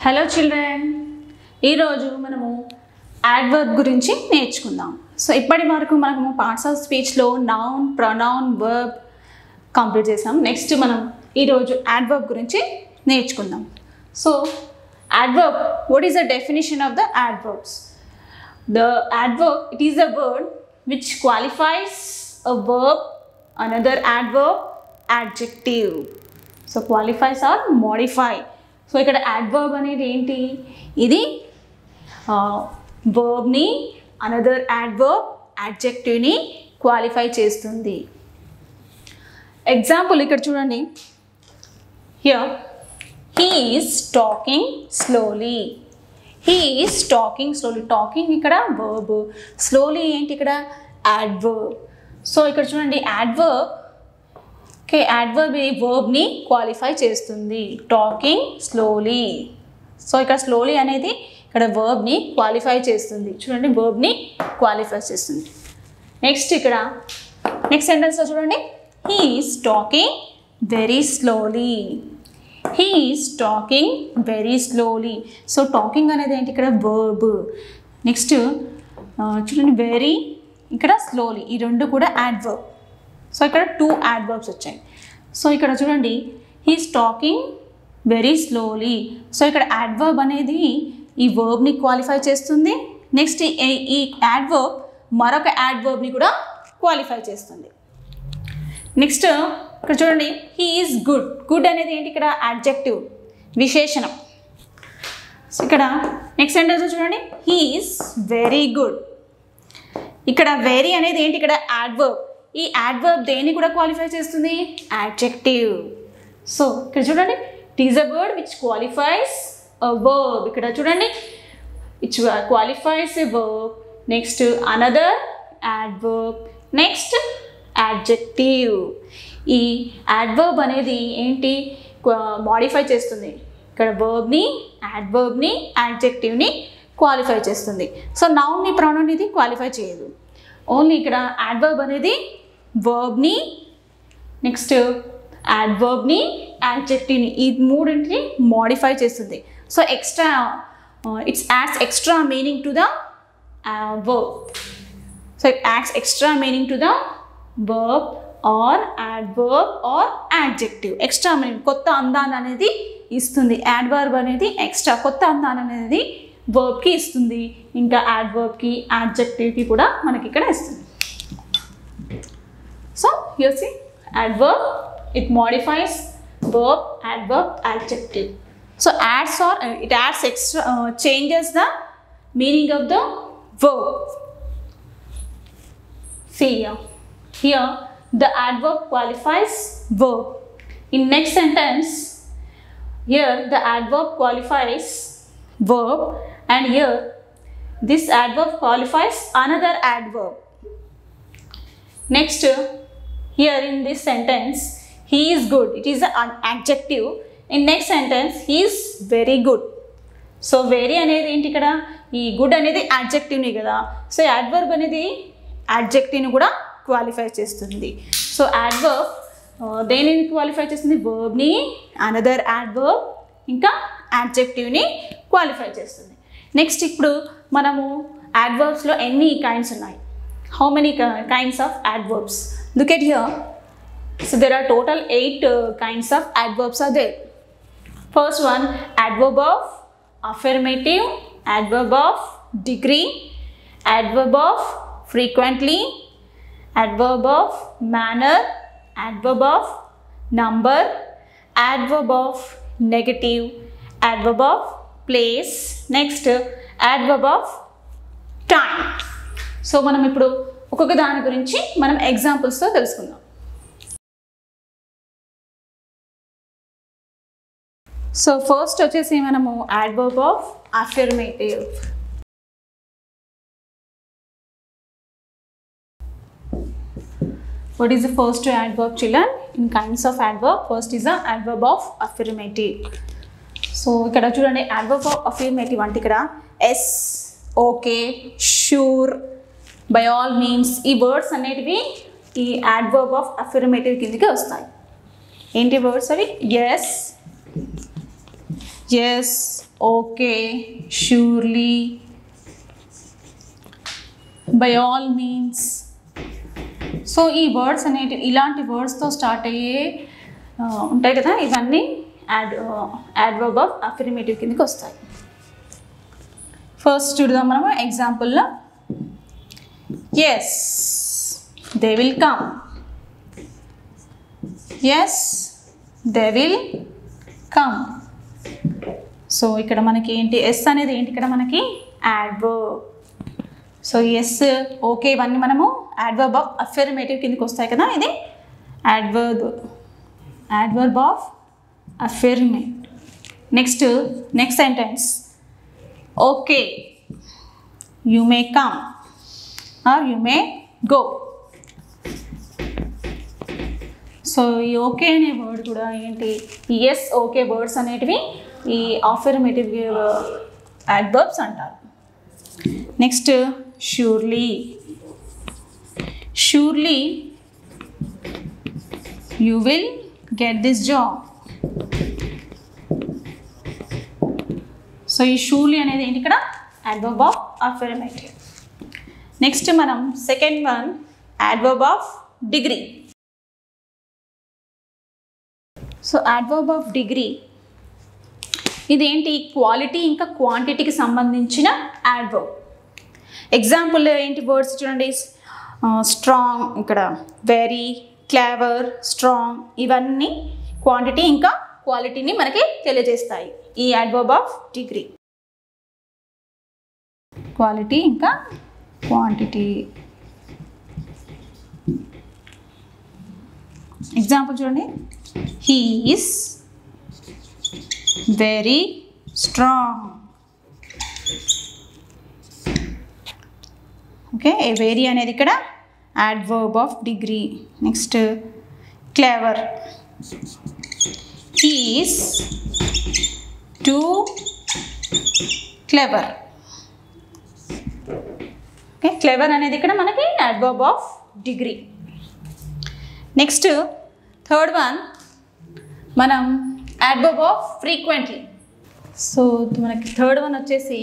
Hello children, ఈరోజు మనము adverb గురించి నేర్చుకుందాం. సో ఇప్పటి వరకు మనము పార్ట్స్ ఆఫ్ స్పీచ్లో నౌన్, ప్రొనౌన్, వర్బ్ కంప్లీట్ చేసాం. నెక్స్ట్ మనం ఈరోజు యాడ్వర్బ్ గురించి నేర్చుకుందాం. So adverb, what is the definition of the adverbs? The adverb, it is a word which qualifies a verb, another adverb, adjective. So qualifies or modify. So ఇక్కడ adverb అనేది ఏంటి? ఇది verb ని, another adverb, adjective ని qualify చేస్తుంది. Example ఇక్కడ చూడండి. Here, he is talking slowly. He is talking slowly. Talking ఇక్కడ verb, slowly ఏంటి ఇక్కడ adverb. సో ఇక్కడ చూడండి adverb, ఓకే, adverb ఈ వర్బ్ని క్వాలిఫై చేస్తుంది. Talking slowly. సో ఇక్కడ స్లోలీ అనేది ఇక్కడ వర్బ్ని క్వాలిఫై చేస్తుంది. చూడండి, వర్బ్ని క్వాలిఫై చేస్తుంది. నెక్స్ట్ ఇక్కడ నెక్స్ట్ సెంటెన్స్లో చూడండి, he is talking very slowly. He is talking very slowly. So talking అనేది ఏంటి ఇక్కడ వర్బ్. నెక్స్ట్ చూడండి, వెరీ ఇక్కడ స్లోలీ, ఈ రెండు కూడా యాడ్వర్బ్. సో ఇక్కడ 2 యాడ్వర్బ్స్ వచ్చాయి. సో ఇక్కడ చూడండి, he is talking very slowly. So ఇక్కడ యాడ్వర్బ్ అనేది ఈ వర్బ్ని క్వాలిఫై చేస్తుంది. నెక్స్ట్ ఈ యాడ్వర్బ్ మరొక యాడ్వర్బ్ని కూడా క్వాలిఫై చేస్తుంది. నెక్స్ట్ ఇక్కడ చూడండి, హీ ఈజ్ గుడ్. గుడ్ అనేది ఏంటి ఇక్కడ యాడ్జెక్టివ్, విశేషణం. సో ఇక్కడ నెక్స్ట్ సెంటెన్స్ చూడండి, హీ ఈజ్ వెరీ గుడ్. ఇక్కడ వెరీ అనేది ఏంటి ఇక్కడ యాడ్వర్బ్. ఈ యాడ్వర్బ్ దేన్ని కూడా క్వాలిఫై చేస్తుంది, యాడ్జెక్టివ్. సో ఇక్కడ చూడండి, it is a word which qualifies a verb. ఇక్కడ చూడండి, it qualifies a verb. Next another adverb, next adjective. ఈ యాడ్వర్బ్ అనేది ఏంటి మోడిఫై చేస్తుంది. ఇక్కడ వర్బ్ని, యాడ్వర్బ్ని, యాడ్జెక్టివ్ని క్వాలిఫై చేస్తుంది. సో నౌన్ని, ప్రొనౌన్ ఇది క్వాలిఫై చేయదు. ఓన్లీ ఇక్కడ యాడ్వర్బ్ అనేది వర్బ్ని, నెక్స్ట్ యాడ్వర్బ్ని, యాడ్జెక్టివ్ని, ఈ మూడింటిని మోడిఫై చేస్తుంది. So extra it's ads extra meaning to the verb. So it adds extra meaning to the verb are adverb or adjective. Extra meaning, కొత్త అందాన్ని అనేది ఇస్తుంది. యాడ్వర్బ్ అనేది ఎక్స్ట్రా కొత్త అందాన్ని అనేది వర్బ్కి ఇస్తుంది. ఇంకా యాడ్వర్బ్కి, యాడ్జెక్టివ్కి కూడా మనకి ఇక్కడ ఇస్తుంది. So you see, adverb, it modifies verb, adverb, adjective. So it adds extra, changes the meaning of the verb. See here the adverb qualifies verb. In next sentence, here the adverb qualifies verb, and here this adverb qualifies another adverb. Next, here in this sentence, he is good. It is an adjective. In next sentence, he is very good. So very అనేది ఏంటి ఇక్కడ, ఈ good అనేది యాడ్జెక్టివ్ని కదా. So adverb అనేది యాడ్జెక్టివ్ని కూడా qualify చేస్తుంది. So adverb దేనిని క్వాలిఫై చేస్తుంది, వర్బ్ని, అనదర్ యాడ్వర్బ్, ఇంకా యాడ్జెక్టివ్ని క్వాలిఫై చేస్తుంది. నెక్స్ట్ ఇప్పుడు మనము యాడ్వర్బ్స్లో ఎన్ని కైండ్స్ ఉన్నాయి, how many kinds of adverbs? Look at here. So there are total 8 kinds of adverbs are there. First one, adverb of affirmative, adverb of degree, adverb of frequently, adverb of manner, adverb of number, adverb of negative, adverb of place, next adverb of time. So మనం ఇప్పుడు ఒక్కొక్క దాని గురించి మనం ఎగ్జాంపుల్స్తో తెలుసుకుందాం. So first వచ్చేసి మనము adverb of affirmative. What is the first adverb, children? In kinds of adverb, first is the adverb of affirmative. So ఇక్కడ చూడండి, adverb of affirmative అంటే ఇక్కడ yes, okay, sure, by all means, ఈ words అనేటివి ఈ adverb of affirmative కిందకి వస్తాయి. ఏంటి వర్డ్స్ అవి? Yes, okay, surely, by all means. So ఈ వర్డ్స్ అనేవి ఇలాంటి వర్డ్స్తో స్టార్ట్ అయ్యే ఉంటాయి కదా, ఇవన్నీ యాడ్వర్బ్ ఆఫ్ అఫర్మేటివ్ కిందకి వస్తాయి. ఫస్ట్ చూద్దాం మనము ఎగ్జాంపుల్లో. Yes, they will come. Yes, they will come. So ఇక్కడ మనకి ఏంటి, ఎస్ అనేది ఏంటి ఇక్కడ మనకి యాడ్వర్బ్. సో ఎస్, ఓకే, ఇవన్నీ మనము యాడ్వర్బ్ ఆఫ్ అఫర్మేటివ్ కిందకి వస్తాయి కదా. ఇది adverb of affirmative. Next sentence. Okay, you may come or you may go. So ఈ ఓకే అనే వర్డ్ కూడా ఏంటి, ఎస్, ఓకే వర్డ్స్ అనేటివి ఈ అఫర్మేటివ్ యాడ్వర్బ్స్ అంటారు. Next surely. Surely you will get this job. So ఈ షూర్లీ అనేది ఏంటి ఇక్కడ యాడ్వర్బ్ ఆఫ్ అఫర్మేటివ్. నెక్స్ట్ మనం second one adverb of degree. So adverb of degree ఇదేంటి, క్వాలిటీ ఇంకా క్వాంటిటీకి సంబంధించిన యాడ్వర్బ్. ఎగ్జాంపుల్ ఏంటి వర్డ్స్ చూడండి, స్ట్రాంగ్, ఇక్కడ వెరీ, క్లేవర్, స్ట్రాంగ్, ఇవన్నీ క్వాంటిటీ ఇంకా క్వాలిటీని మనకి తెలియజేస్తాయి ఈ యాడ్వర్బ్ ఆఫ్ డిగ్రీ. క్వాలిటీ ఇంకా క్వాంటిటీ. ఎగ్జాంపుల్ చూడండి, he is very strong. Okay, very అనేది ఇక్కడ adverb of degree. Next clever. he is too clever. Okay, clever అనేది ఇక్కడ మనకి adverb of degree. Next third one మనం యాడ్వర్బ్ ఆఫ్ ఫ్రీక్వెంట్లీ. సో మనకి third one వచ్చేసి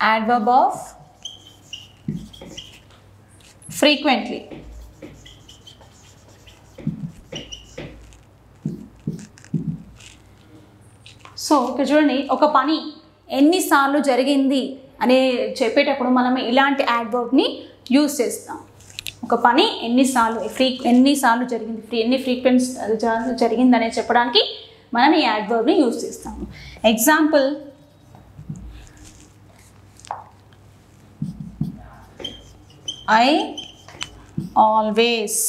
adverb of frequently. So ఇక్కడ చూడండి, ఒక పని ఎన్నిసార్లు జరిగింది అని చెప్పేటప్పుడు మనం ఇలాంటి యాడ్వర్బ్ని యూజ్ చేస్తాం. ఒక పని ఎన్నిసార్లు జరిగింది, ఎన్ని ఫ్రీక్వెన్స్ జరిగింది అనేది చెప్పడానికి మనం ఈ యాడ్వర్బ్ని యూజ్ చేస్తాము. Example, I always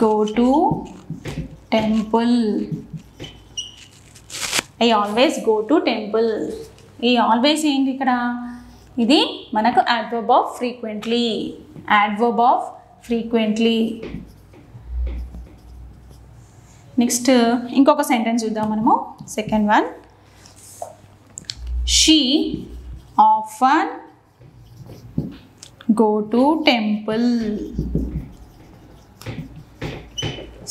go to temple. I always go to temple. ఈ ఆల్వేస్ ఏంటి ఇక్కడ, ఇది మనకు adverb of frequently. Adverb of frequently. Next ఇంకొక సెంటెన్స్ చూద్దాం మనము. Second one, she often go to temple.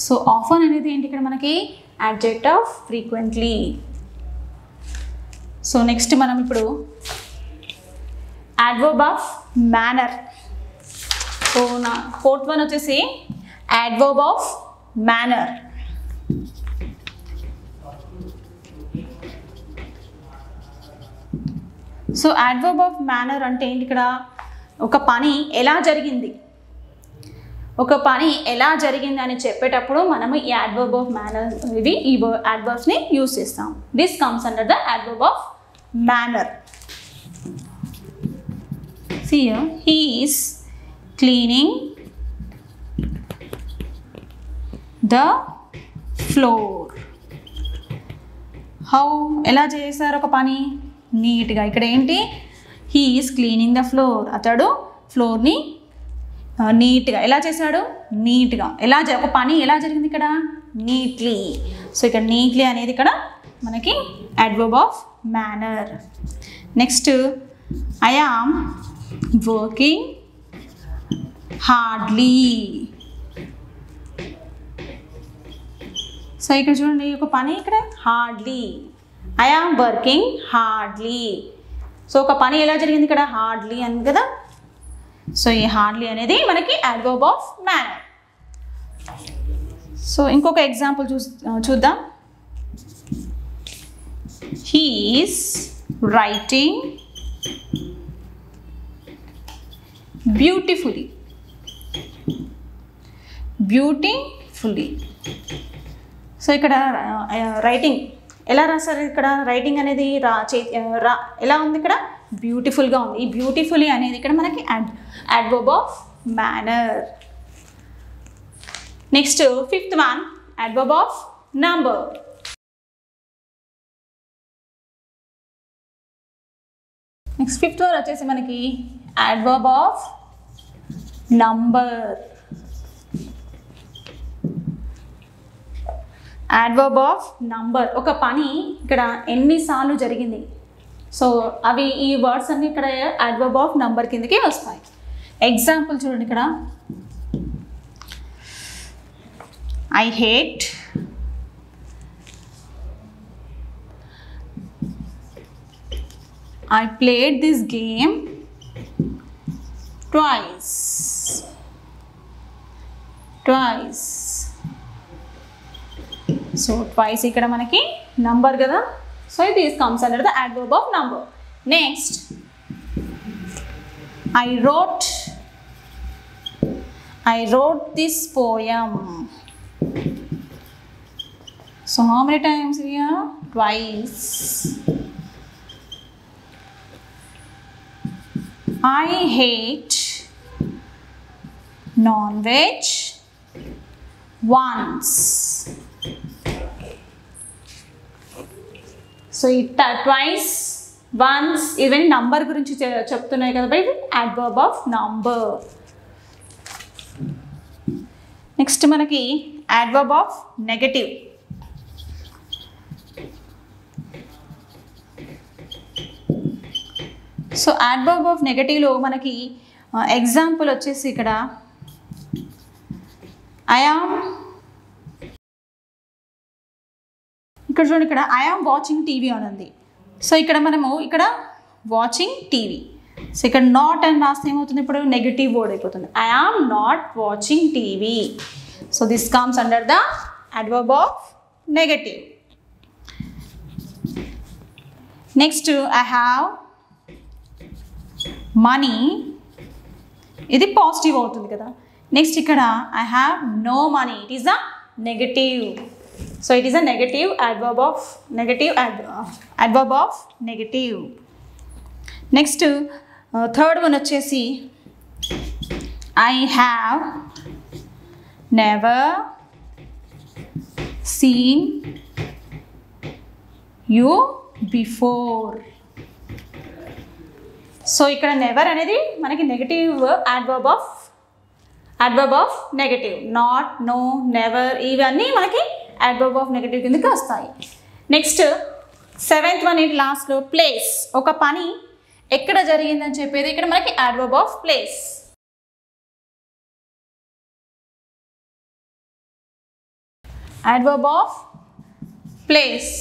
So often అనేది ఏంటి ఇక్కడ మనకి adject of frequently. So next మనం ఇప్పుడు యాడ్వర్బ్ ఆఫ్ మేనర్. సో నా ఫోర్త్ వన్ వచ్చేసి adverb of manner. So adverb of manner అంటే ఏంటి, ఇక్కడ ఒక పని ఎలా జరిగింది, అని చెప్పేటప్పుడు మనము ఈ యాడ్వర్బ్ ఆఫ్ మేనర్ ఈ యాడ్వర్బ్స్ని యూజ్ చేస్తాం. This comes under the adverb of manner. See here, he is cleaning the floor. How, ఎలా చేశారు ఒక పని నీట్గా. ఇక్కడ ఏంటి, he is cleaning the floor. అతడు ఫ్లోర్ని నీట్గా ఎలా చేశాడు, నీట్గా. ఒక పని ఎలా జరిగింది ఇక్కడ, నీట్లీ. సో ఇక్కడ నీట్లీ అనేది ఇక్కడ మనకి adverb of manner. Next, I am working hardly. So ఇక్కడ చూడండి, ఒక పని ఇక్కడ hardly I am working hardly. So ఒక పని ఎలా జరిగింది ఇక్కడ, హార్డ్లీ అని కదా. సో ఈ హార్డ్లీ అనేది మనకి అడ్వర్బ్ ఆఫ్ మేనర్. సో ఇంకొక ఎగ్జాంపుల్ చూద్దాం. He is writing beautifully. Beautifully. So ఇక్కడ రైటింగ్ ఎలా రాస్తారు, ఇక్కడ రైటింగ్ అనేది ఎలా ఉంది, ఇక్కడ బ్యూటిఫుల్గా ఉంది. ఈ బ్యూటిఫుల్లీ అనేది ఇక్కడ మనకి adverb of manner. Next fifth one, adverb of number. Next fifth one వచ్చేసి మనకి adverb of number. Adverb of number, ఒక పని ఇక్కడ ఎన్నిసార్లు జరిగింది. సో అవి ఈ వర్డ్స్ అన్ని ఇక్కడ అడ్వర్బ్ ఆఫ్ నంబర్ కిందకి వస్తాయి. ఎగ్జాంపుల్ చూడండి ఇక్కడ, I hate, I played this game twice. So twice ఇక్కడ మనకి నంబర్ కదా. So this comes under the adverb of number. Next, I wrote this poem. So how many times here? Twice. I hate non-veg once. So twice, once, even number గురించి చెప్తున్నాయి కదా by, adverb of number. Next మనకి adverb of negative. So adverb of నెగటివ్లో మనకి example వచ్చేసి ఇక్కడ ఇక్కడ చూడండి, ఇక్కడ ఐ ఆమ్ వాచింగ్ టీవీ అని ఉంది. సో ఇక్కడ మనము ఇక్కడ వాచింగ్ టీవీ. సో ఇక్కడ నాట్ అని రాస్తే ఏమవుతుంది, ఇప్పుడు నెగటివ్ వర్డ్ అయిపోతుంది. I am not watching TV. So this comes under the adverb of negative. Next I have money, ఇది పాజిటివ్ అవుతుంది కదా. నెక్స్ట్ ఇక్కడ I have no money, it is a negative. So it is a negative adverb of negative, adverb of negative. Next third one వచ్చేసి I have never seen you before. So ఇక్కడ never అనేది మనకి negative adverb of negative. Not, no, never ఇవన్నీ మనకి adverb of negative కిందకి వస్తాయి. Next seventh one ఏంటి లాస్ట్లో, ప్లేస్. ఒక పని ఎక్కడ జరిగిందని చెప్పేది ఇక్కడ మనకి adverb of place. Adverb of place.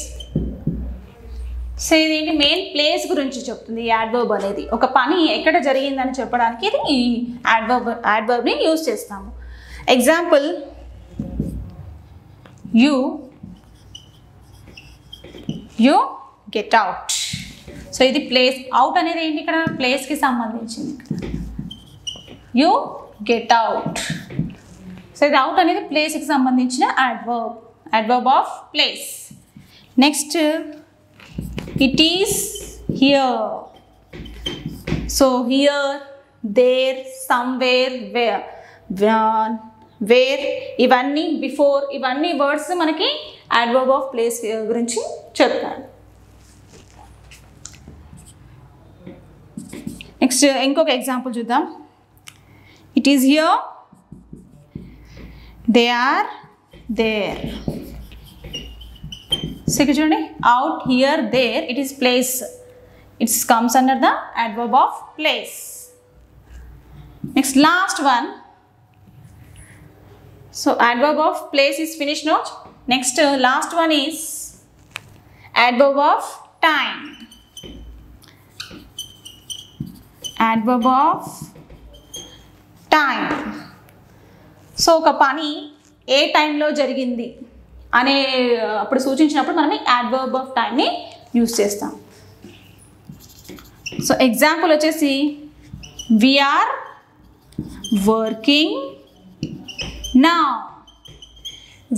So ఇది మెయిన్ ప్లేస్ గురించి చెప్తుంది ఈ అడ్వర్బ్ అనేది. ఒక పని ఎక్కడ జరిగిందని చెప్పడానికి ఇది ఈ అడ్వర్బ్ని యూజ్ చేస్తాము. Example, you get out. So ఇది ప్లేస్. అవుట్ అనేది ఏంటి, ఇక్కడ ప్లేస్కి సంబంధించింది. You get out. సో ఇది అవుట్ అనేది ప్లేస్కి సంబంధించిన adverb of place. Next it is here. So here, there, somewhere, where ఇవన్నీ బిఫోర్, ఇవన్నీ వర్డ్స్ మనకి అడ్వర్బ్ ఆఫ్ ప్లేస్ గురించి చెప్తాను. నెక్స్ట్ ఇంకొక ఎగ్జాంపుల్ చూద్దాం. It is here, they are there. So ఇక్కడ చూడండి, out, here, there, it is place. It's comes under the adverb of place. Next last one. So adverb of place is finish note. Next last one is adverb of time. Adverb of time. So ఒక పని ఏ టైంలో జరిగింది అనే అప్పుడు సూచించినప్పుడు మనం adverb of time ని use చేస్తాం. So example వచ్చేసి we are working now.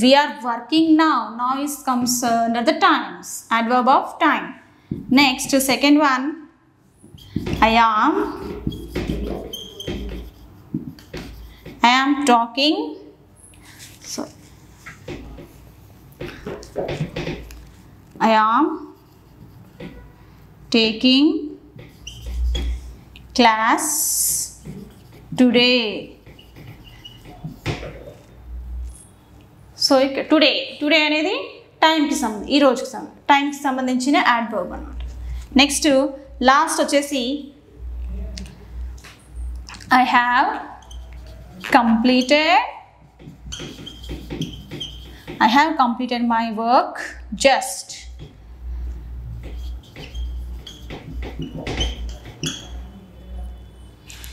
We are working now. Now is comes under the times, adverb of time. Next, second one, I am talking. So I am taking class today. So ఇక్కడ today అనేది టైంకి ఈ రోజుకి టైంకి సంబంధించిన adverb అన్నమాట. Next last వచ్చేసి I have completed my work just.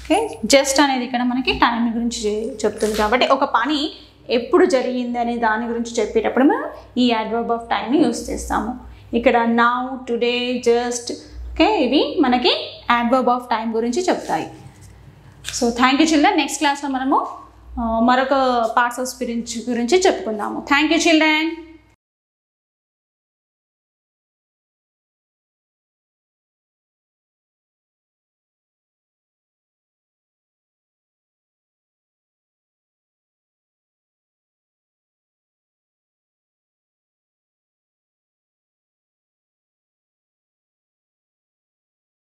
Okay, just అనేది ఇక్కడ మనకి టైం గురించి చెప్తుంది కాబట్టి ఒక పని ఎప్పుడు జరిగింది అనే దాని గురించి చెప్పేటప్పుడు మనం ఈ అడ్వర్బ్ ఆఫ్ టైంని యూస్ చేస్తాము. ఇక్కడ నౌ, టుడే, జస్ట్, ఓకే, ఇవి మనకి అడ్వర్బ్ ఆఫ్ టైం గురించి చెప్తాయి. So thank you children. Next క్లాస్లో మనము మరొక పార్ట్స్ ఆఫ్ స్పీచ్ గురించి చెప్పుకుందాము. Thank you children.